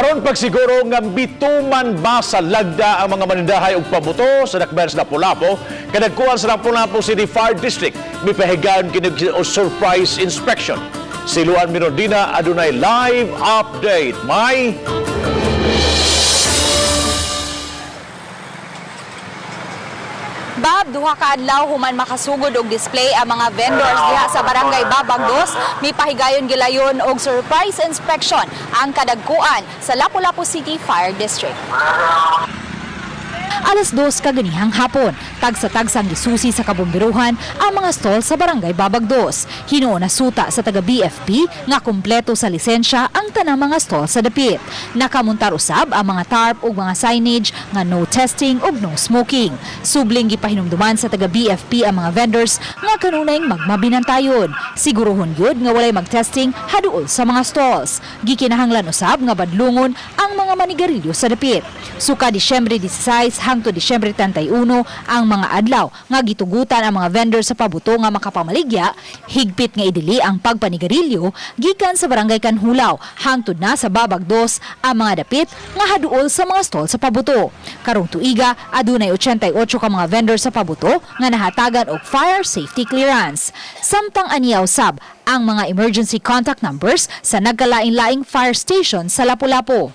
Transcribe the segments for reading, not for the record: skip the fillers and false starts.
Aron pagsiguro nga bituman ba sa lagda ang mga manindahay ug pabuto sa Dakbayan sa Lapu-Lapu, kadagkuan sa Lapu-Lapu City Fire District mipahigayon kini o surprise inspection. Si Luan Mirodina adunay live update. May Bab, duha ka adlaw human makasugod og display ang mga vendors diha sa Barangay Babagdos, mipahigayon gilayon og surprise inspection ang kadagkuan sa Lapu-Lapu City Fire District. Alas 2 kaganihang hapon, tagsa-tagsang gisusi sa kabomberuhan ang mga stall sa Barangay Babagdos. Hinuon na suta sa taga-BFP nga kumpleto sa lisensya ang tanang mga stall sa dapit. Nakamuntar usab ang mga tarp ug mga signage nga no testing ug no smoking. Subling gipahinumduman sa taga-BFP ang mga vendors nga kanunay magmabinantayon. Siguruhon gyud nga walay mag-testing haduol sa mga stalls. Gikinahanglan usab nga badlungon ang mga manigarilyo sa dapit. Suka Disyembre 16 hangtod Disyembre 31 ang mga adlaw nga gitugutan ang mga vendor sa pabuto nga makapamaligya, higpit nga idili ang pagpanigarilyo gikan sa Barangay Kanhulaw hangtod na sa Babagdos ang mga dapit nga haduol sa mga stall sa pabuto. Karong tuiga adunay 88 ka mga vendor sa pabuto nga nahatagan og fire safety clearance. Samtang aniya usab ang mga emergency contact numbers sa nagkalain-laing fire station sa Lapu-Lapu.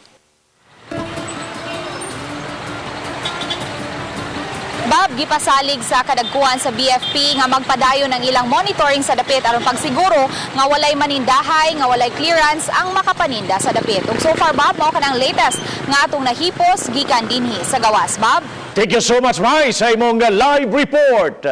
Bab, gipasalig sa kadagkuhan sa BFP nga magpadayon ng ilang monitoring sa dapit aron pagsiguro nga walay manindahay, nga walay clearance ang makapaninda sa dapit. Ug so far, Bab, mao kanang latest nga atong nahipos gikan dinhi sa gawas, Bab. thank you so much, May, sa imong live report.